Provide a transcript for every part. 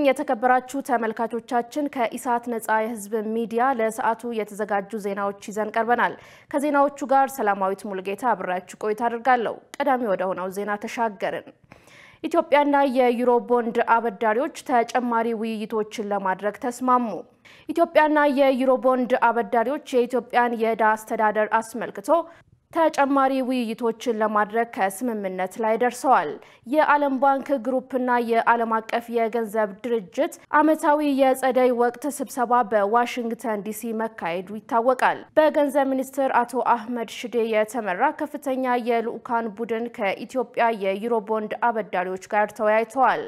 የተከበራችሁ ተመልካቾቻችን ከኢሳት ነፃ የህዝብ ሚዲያ ለሰዓቱ የተዘጋጁ ዜናዎች ይዘን ቀርበናል። ከዜናዎቹ ጋር ሰላማዊት ሙልጌታ አብራችሁ ቆይታ አድርጋለሁ። ቀዳሚ ወደ ሆነው ዜና ተሻገርን። ኢትዮጵያና የዩሮ ቦንድ አበዳሪዎች ተጨማሪ ውይይቶችን ለማድረግ ተስማሙ። ኢትዮጵያና የዩሮ ቦንድ አበዳሪዎች የኢትዮጵያን የዕዳ አስተዳደር አስመልክቶ ተጨማሪ ውይይቶችን ለማድረግ ከስምምነት ላይ ደርሰዋል። የዓለም ባንክ ግሩፕና የዓለም አቀፍ የገንዘብ ድርጅት ዓመታዊ የጸደይ ወቅት ስብሰባ በዋሽንግተን ዲሲ መካሄዱ ይታወቃል። በገንዘብ ሚኒስትር አቶ አህመድ ሽዴ የተመራ ከፍተኛ የልኡካን ቡድን ከኢትዮጵያ የዩሮ ቦንድ አበዳሪዎች ጋር ተወያይተዋል።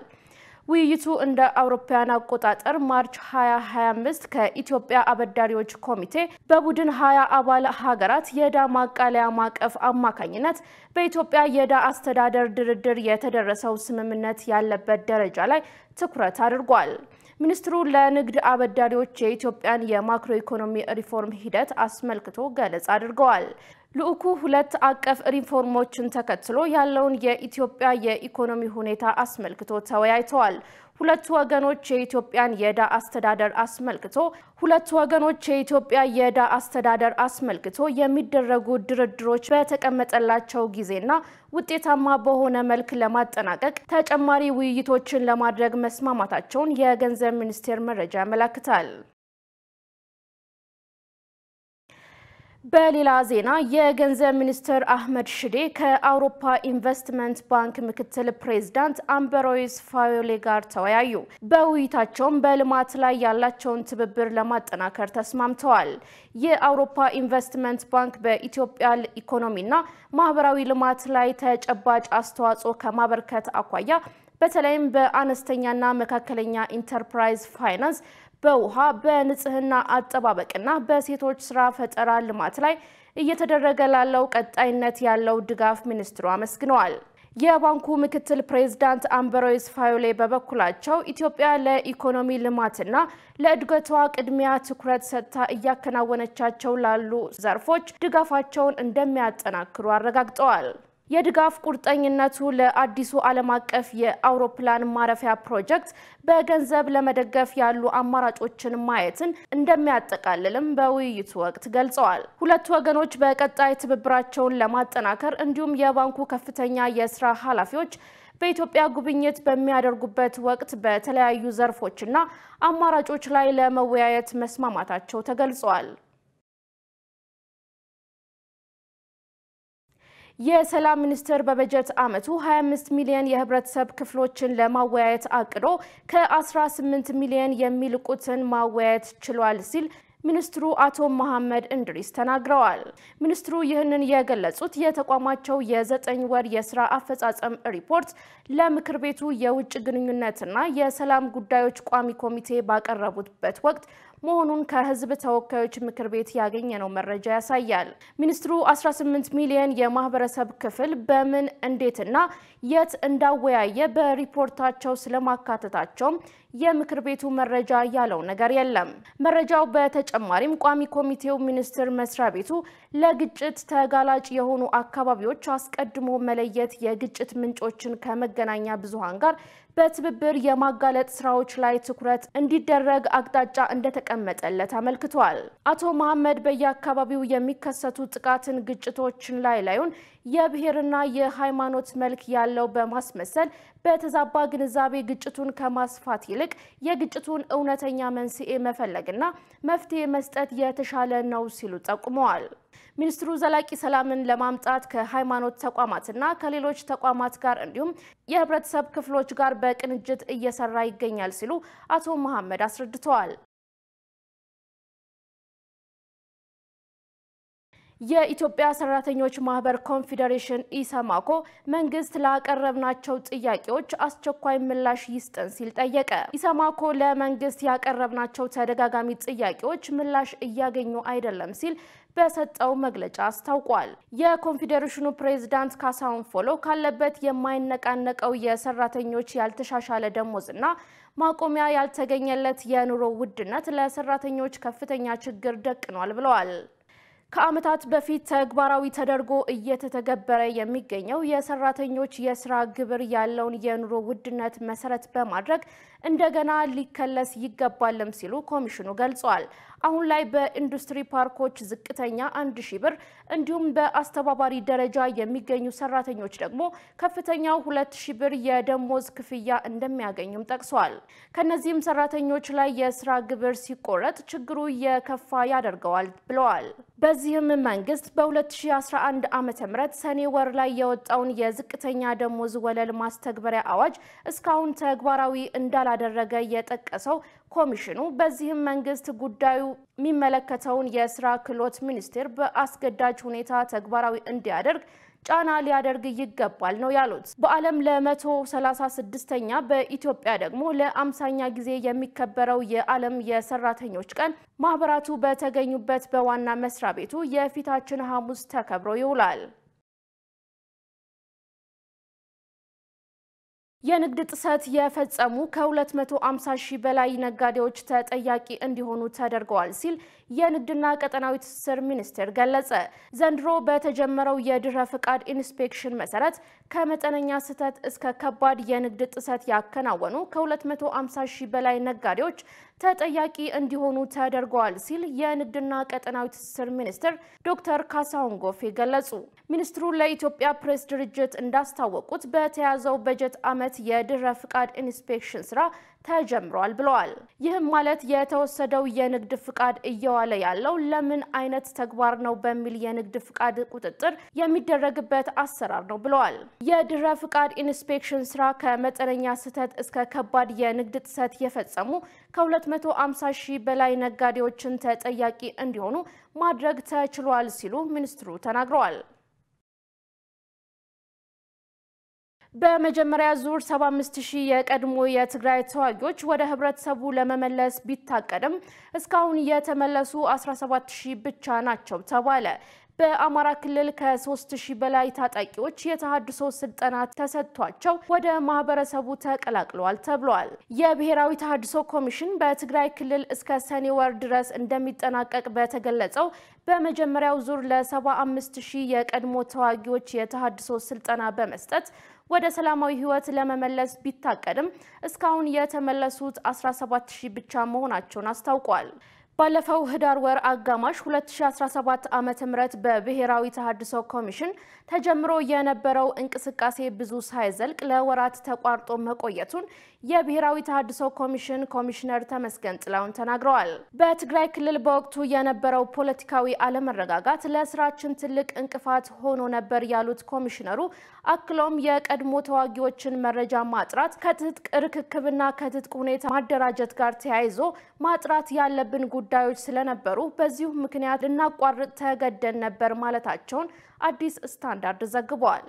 ውይይቱ እንደ አውሮፓውያን አቆጣጠር ማርች 2025 ከኢትዮጵያ አበዳሪዎች ኮሚቴ በቡድን 20 አባል ሀገራት የዕዳ ማቃለያ ማዕቀፍ አማካኝነት በኢትዮጵያ የዕዳ አስተዳደር ድርድር የተደረሰው ስምምነት ያለበት ደረጃ ላይ ትኩረት አድርጓል። ሚኒስትሩ ለንግድ አበዳሪዎች የኢትዮጵያን የማክሮ ኢኮኖሚ ሪፎርም ሂደት አስመልክቶ ገለጻ አድርገዋል። ልኡኩ ሁለት አቀፍ ሪፎርሞችን ተከትሎ ያለውን የኢትዮጵያ የኢኮኖሚ ሁኔታ አስመልክቶ ተወያይተዋል። ሁለቱ ወገኖች የኢትዮጵያን የዕዳ አስተዳደር አስመልክቶ የሚደረጉ ድርድሮች በተቀመጠላቸው ጊዜና ውጤታማ በሆነ መልክ ለማጠናቀቅ ተጨማሪ ውይይቶችን ለማድረግ መስማማታቸውን የገንዘብ ሚኒስቴር መረጃ ያመለክታል። በሌላ ዜና የገንዘብ ሚኒስትር አህመድ ሽዴ ከአውሮፓ ኢንቨስትመንት ባንክ ምክትል ፕሬዝዳንት አምበሮይስ ፋዮሌ ጋር ተወያዩ። በውይይታቸውም በልማት ላይ ያላቸውን ትብብር ለማጠናከር ተስማምተዋል። የአውሮፓ ኢንቨስትመንት ባንክ በኢትዮጵያ ኢኮኖሚና ማህበራዊ ልማት ላይ ተጨባጭ አስተዋጽኦ ከማበርከት አኳያ በተለይም በአነስተኛና መካከለኛ ኢንተርፕራይዝ ፋይናንስ በውሃ በንጽህና አጠባበቅና በሴቶች ስራ ፈጠራ ልማት ላይ እየተደረገ ላለው ቀጣይነት ያለው ድጋፍ ሚኒስትሩ አመስግነዋል። የባንኩ ምክትል ፕሬዝዳንት አምበሮይስ ፋዮሌ በበኩላቸው ኢትዮጵያ ለኢኮኖሚ ልማትና ለእድገቷ ቅድሚያ ትኩረት ሰጥታ እያከናወነቻቸው ላሉ ዘርፎች ድጋፋቸውን እንደሚያጠናክሩ አረጋግጠዋል። የድጋፍ ቁርጠኝነቱ ለአዲሱ ዓለም አቀፍ የአውሮፕላን ማረፊያ ፕሮጀክት በገንዘብ ለመደገፍ ያሉ አማራጮችን ማየትን እንደሚያጠቃልልም በውይይቱ ወቅት ገልጸዋል። ሁለቱ ወገኖች በቀጣይ ትብብራቸውን ለማጠናከር እንዲሁም የባንኩ ከፍተኛ የስራ ኃላፊዎች በኢትዮጵያ ጉብኝት በሚያደርጉበት ወቅት በተለያዩ ዘርፎችና አማራጮች ላይ ለመወያየት መስማማታቸው ተገልጿል። የሰላም ሚኒስቴር በበጀት ዓመቱ 25 ሚሊዮን የህብረተሰብ ክፍሎችን ለማወያየት አቅዶ ከ18 ሚሊዮን የሚልቁትን ማወያየት ችሏል ሲል ሚኒስትሩ አቶ መሐመድ እንድሪስ ተናግረዋል። ሚኒስትሩ ይህንን የገለጹት የተቋማቸው የ9 ወር የስራ አፈጻጸም ሪፖርት ለምክር ቤቱ የውጭ ግንኙነትና የሰላም ጉዳዮች ቋሚ ኮሚቴ ባቀረቡበት ወቅት መሆኑን ከህዝብ ተወካዮች ምክር ቤት ያገኘነው መረጃ ያሳያል። ሚኒስትሩ 18 ሚሊዮን የማህበረሰብ ክፍል በምን እንዴትና የት እንዳወያየ በሪፖርታቸው ስለማካተታቸው የምክር ቤቱ መረጃ ያለው ነገር የለም። መረጃው በተጨማሪም ቋሚ ኮሚቴው ሚኒስቴር መስሪያ ቤቱ ለግጭት ተጋላጭ የሆኑ አካባቢዎች አስቀድሞ መለየት፣ የግጭት ምንጮችን ከመገናኛ ብዙሃን ጋር በትብብር የማጋለጥ ስራዎች ላይ ትኩረት እንዲደረግ አቅጣጫ እንደተቀመጠለት አመልክቷል። አቶ መሐመድ በየአካባቢው የሚከሰቱ ጥቃትን፣ ግጭቶችን ላይውን የብሔርና የሃይማኖት መልክ ያለው በማስመሰል በተዛባ ግንዛቤ ግጭቱን ከማስፋት ይልቅ የግጭቱን እውነተኛ መንስኤ መፈለግና መፍትሄ መስጠት የተሻለ ነው ሲሉ ጠቁመዋል። ሚኒስትሩ ዘላቂ ሰላምን ለማምጣት ከሃይማኖት ተቋማትና ከሌሎች ተቋማት ጋር እንዲሁም የህብረተሰብ ክፍሎች ጋር በቅንጅት እየሰራ ይገኛል ሲሉ አቶ መሐመድ አስረድተዋል። የኢትዮጵያ ሰራተኞች ማህበር ኮንፌዴሬሽን ኢሰማኮ መንግስት ላቀረብናቸው ጥያቄዎች አስቸኳይ ምላሽ ይስጠን ሲል ጠየቀ። ኢሰማኮ ለመንግስት ያቀረብናቸው ተደጋጋሚ ጥያቄዎች ምላሽ እያገኙ አይደለም ሲል በሰጠው መግለጫ አስታውቋል። የኮንፌዴሬሽኑ ፕሬዝዳንት ካሳሁን ፎሎ ካለበት የማይነቃነቀው የሰራተኞች ያልተሻሻለ ደሞዝና ማቆሚያ ያልተገኘለት የኑሮ ውድነት ለሰራተኞች ከፍተኛ ችግር ደቅኗል ብለዋል። ከዓመታት በፊት ተግባራዊ ተደርጎ እየተተገበረ የሚገኘው የሰራተኞች የስራ ግብር ያለውን የኑሮ ውድነት መሰረት በማድረግ እንደገና ሊከለስ ይገባልም ሲሉ ኮሚሽኑ ገልጿል። አሁን ላይ በኢንዱስትሪ ፓርኮች ዝቅተኛ 1000 ብር እንዲሁም በአስተባባሪ ደረጃ የሚገኙ ሰራተኞች ደግሞ ከፍተኛው 2000 ብር የደሞዝ ክፍያ እንደሚያገኙም ጠቅሷል። ከነዚህም ሰራተኞች ላይ የስራ ግብር ሲቆረጥ ችግሩ የከፋ ያደርገዋል ብለዋል። በዚህም መንግስት በ2011 ዓ.ም ሰኔ ወር ላይ የወጣውን የዝቅተኛ ደሞዝ ወለል ማስተግበሪያ አዋጅ እስካሁን ተግባራዊ እንዳላደረገ የጠቀሰው ኮሚሽኑ በዚህም መንግስት ጉዳዩ የሚመለከተውን የስራ ክህሎት ሚኒስቴር በአስገዳጅ ሁኔታ ተግባራዊ እንዲያደርግ ጫና ሊያደርግ ይገባል ነው ያሉት። በዓለም ለ136ኛ በኢትዮጵያ ደግሞ ለ50ኛ ጊዜ የሚከበረው የዓለም የሰራተኞች ቀን ማህበራቱ በተገኙበት በዋና መስሪያ ቤቱ የፊታችን ሐሙስ ተከብሮ ይውላል። የንግድ ጥሰት የፈጸሙ ከ250 ሺህ በላይ ነጋዴዎች ተጠያቂ እንዲሆኑ ተደርገዋል ሲል የንግድና ቀጠናዊ ትስስር ሚኒስቴር ገለጸ። ዘንድሮ በተጀመረው የድህረ ፍቃድ ኢንስፔክሽን መሰረት ከመጠነኛ ስህተት እስከ ከባድ የንግድ ጥሰት ያከናወኑ ከ250 ሺህ በላይ ነጋዴዎች ተጠያቂ እንዲሆኑ ተደርገዋል ሲል የንግድና ቀጠናዊ ትስስር ሚኒስትር ዶክተር ካሳሁን ጎፌ ገለጹ። ሚኒስትሩ ለኢትዮጵያ ፕሬስ ድርጅት እንዳስታወቁት በተያዘው በጀት ዓመት የድህረ ፍቃድ ኢንስፔክሽን ስራ ተጀምሯል ብለዋል። ይህም ማለት የተወሰደው የንግድ ፍቃድ እየዋለ ያለው ለምን አይነት ተግባር ነው በሚል የንግድ ፍቃድ ቁጥጥር የሚደረግበት አሰራር ነው ብለዋል። የድህረ ፍቃድ ኢንስፔክሽን ስራ ከመጠነኛ ስህተት እስከ ከባድ የንግድ ጥሰት የፈጸሙ ከ250 ሺህ በላይ ነጋዴዎችን ተጠያቂ እንዲሆኑ ማድረግ ተችሏል ሲሉ ሚኒስትሩ ተናግረዋል። በመጀመሪያ ዙር 75000 የቀድሞ የትግራይ ተዋጊዎች ወደ ህብረተሰቡ ለመመለስ ቢታቀድም እስካሁን የተመለሱ 17000 ብቻ ናቸው ተባለ። በአማራ ክልል ከ3000 በላይ ታጣቂዎች የተሃድሶ ስልጠና ተሰጥቷቸው ወደ ማህበረሰቡ ተቀላቅለዋል ተብሏል። የብሔራዊ ተሃድሶ ኮሚሽን በትግራይ ክልል እስከ ሰኔ ወር ድረስ እንደሚጠናቀቅ በተገለጸው በመጀመሪያው ዙር ለ75000 የቀድሞ ተዋጊዎች የተሃድሶ ስልጠና በመስጠት ወደ ሰላማዊ ህይወት ለመመለስ ቢታቀድም እስካሁን የተመለሱት 17000 ብቻ መሆናቸውን አስታውቋል። ባለፈው ህዳር ወር አጋማሽ 2017 ዓመተ ምህረት በብሔራዊ ተሃድሶ ኮሚሽን ተጀምሮ የነበረው እንቅስቃሴ ብዙ ሳይዘልቅ ለወራት ተቋርጦ መቆየቱን የብሔራዊ ተሃድሶ ኮሚሽን ኮሚሽነር ተመስገን ጥላውን ተናግረዋል። በትግራይ ክልል በወቅቱ የነበረው ፖለቲካዊ አለመረጋጋት ለስራችን ትልቅ እንቅፋት ሆኖ ነበር ያሉት ኮሚሽነሩ አክሎም የቀድሞ ተዋጊዎችን መረጃ ማጥራት ከትጥቅ ርክክብና ከትጥቅ ሁኔታ ማደራጀት ጋር ተያይዞ ማጥራት ያለብን ጉዳዮች ስለነበሩ በዚሁ ምክንያት ልናቋርጥ ተገደን ነበር ማለታቸውን አዲስ ስታንዳርድ ዘግቧል።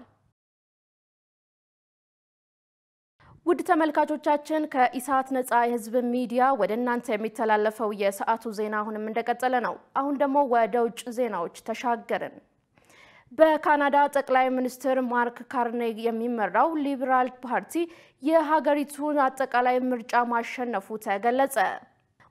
ውድ ተመልካቾቻችን ከኢሳት ነፃ የህዝብ ሚዲያ ወደ እናንተ የሚተላለፈው የሰዓቱ ዜና አሁንም እንደቀጠለ ነው። አሁን ደግሞ ወደ ውጭ ዜናዎች ተሻገርን። በካናዳ ጠቅላይ ሚኒስትር ማርክ ካርኔ የሚመራው ሊበራል ፓርቲ የሀገሪቱን አጠቃላይ ምርጫ ማሸነፉ ተገለጸ።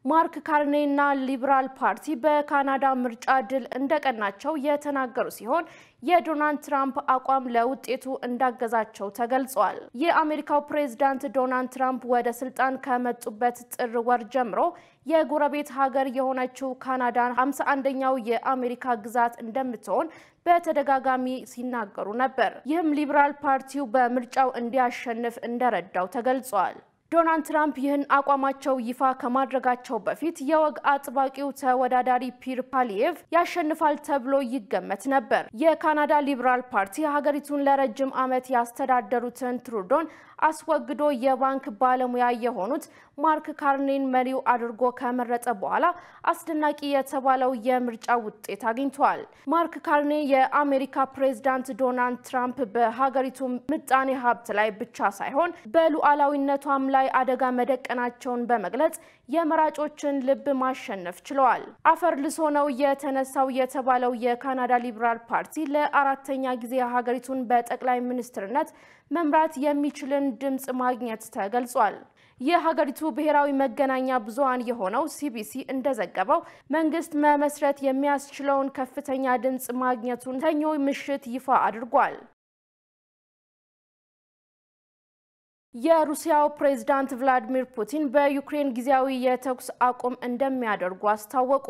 ማርክ ካርኔ እና ሊበራል ፓርቲ በካናዳ ምርጫ ድል እንደቀናቸው የተናገሩ ሲሆን የዶናልድ ትራምፕ አቋም ለውጤቱ እንዳገዛቸው ተገልጿል። የአሜሪካው ፕሬዝዳንት ዶናልድ ትራምፕ ወደ ስልጣን ከመጡበት ጥር ወር ጀምሮ የጎረቤት ሀገር የሆነችው ካናዳን 51ኛው የአሜሪካ ግዛት እንደምትሆን በተደጋጋሚ ሲናገሩ ነበር። ይህም ሊበራል ፓርቲው በምርጫው እንዲያሸንፍ እንደረዳው ተገልጿል። ዶናልድ ትራምፕ ይህን አቋማቸው ይፋ ከማድረጋቸው በፊት የወግ አጥባቂው ተወዳዳሪ ፒር ፓሊየቭ ያሸንፋል ተብሎ ይገመት ነበር። የካናዳ ሊበራል ፓርቲ ሀገሪቱን ለረጅም ዓመት ያስተዳደሩትን ትሩዶን አስወግዶ የባንክ ባለሙያ የሆኑት ማርክ ካርኔን መሪው አድርጎ ከመረጠ በኋላ አስደናቂ የተባለው የምርጫ ውጤት አግኝቷል። ማርክ ካርኔ የአሜሪካ ፕሬዝዳንት ዶናልድ ትራምፕ በሀገሪቱ ምጣኔ ሀብት ላይ ብቻ ሳይሆን በሉዓላዊነቷም ላይ አደጋ መደቀናቸውን በመግለጽ የመራጮችን ልብ ማሸነፍ ችለዋል። አፈር ልሶ ነው የተነሳው የተባለው የካናዳ ሊበራል ፓርቲ ለአራተኛ ጊዜ ሀገሪቱን በጠቅላይ ሚኒስትርነት መምራት የሚችልን ድምጽ ማግኘት ተገልጿል። የሀገሪቱ ብሔራዊ መገናኛ ብዙሃን የሆነው ሲቢሲ እንደዘገበው መንግስት መመስረት የሚያስችለውን ከፍተኛ ድምጽ ማግኘቱን ሰኞ ምሽት ይፋ አድርጓል። የሩሲያው ፕሬዝዳንት ቭላዲሚር ፑቲን በዩክሬን ጊዜያዊ የተኩስ አቁም እንደሚያደርጉ አስታወቁ።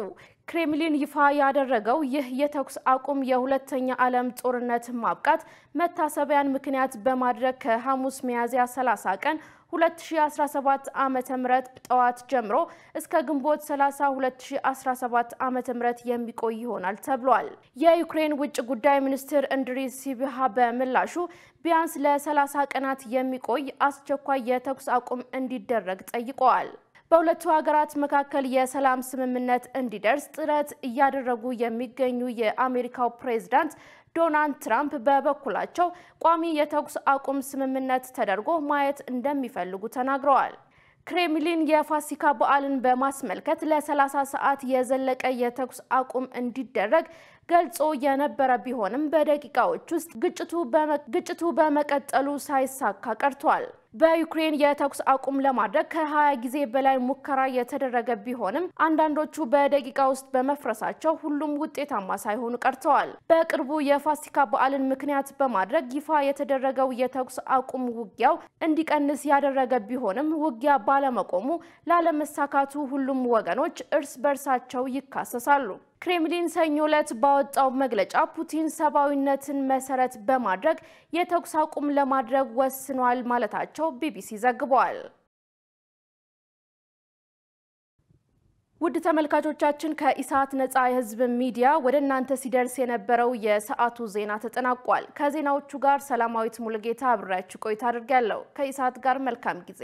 ክሬምሊን ይፋ ያደረገው ይህ የተኩስ አቁም የሁለተኛ ዓለም ጦርነት ማብቃት መታሰቢያን ምክንያት በማድረግ ከሐሙስ ሚያዝያ 30 ቀን 2017 ዓመተ ምህረት ጠዋት ጀምሮ እስከ ግንቦት 30 2017 ዓመተ ምህረት የሚቆይ ይሆናል ተብሏል። የዩክሬን ውጭ ጉዳይ ሚኒስትር እንድሪ ሲቢሃ በምላሹ ቢያንስ ለ30 ቀናት የሚቆይ አስቸኳይ የተኩስ አቁም እንዲደረግ ጠይቀዋል። በሁለቱ ሀገራት መካከል የሰላም ስምምነት እንዲደርስ ጥረት እያደረጉ የሚገኙ የአሜሪካው ፕሬዝዳንት ዶናልድ ትራምፕ በበኩላቸው ቋሚ የተኩስ አቁም ስምምነት ተደርጎ ማየት እንደሚፈልጉ ተናግረዋል። ክሬምሊን የፋሲካ በዓልን በማስመልከት ለ30 ሰዓት የዘለቀ የተኩስ አቁም እንዲደረግ ገልጾ የነበረ ቢሆንም በደቂቃዎች ውስጥ ግጭቱ በመቀጠሉ ሳይሳካ ቀርቷል። በዩክሬን የተኩስ አቁም ለማድረግ ከ20 ጊዜ በላይ ሙከራ የተደረገ ቢሆንም አንዳንዶቹ በደቂቃ ውስጥ በመፍረሳቸው ሁሉም ውጤታማ ሳይሆኑ ቀርተዋል። በቅርቡ የፋሲካ በዓልን ምክንያት በማድረግ ይፋ የተደረገው የተኩስ አቁም ውጊያው እንዲቀንስ ያደረገ ቢሆንም ውጊያ ባለመቆሙ ላለመሳካቱ ሁሉም ወገኖች እርስ በርሳቸው ይካሰሳሉ። ክሬምሊን ሰኞ ዕለት ባወጣው መግለጫ ፑቲን ሰብአዊነትን መሰረት በማድረግ የተኩስ አቁም ለማድረግ ወስኗል ማለታቸው ቢቢሲ ዘግቧል። ውድ ተመልካቾቻችን ከኢሳት ነፃ የህዝብ ሚዲያ ወደ እናንተ ሲደርስ የነበረው የሰዓቱ ዜና ተጠናቋል። ከዜናዎቹ ጋር ሰላማዊት ሙሉጌታ አብራችሁ ቆይታ አድርጋለሁ። ከኢሳት ጋር መልካም ጊዜ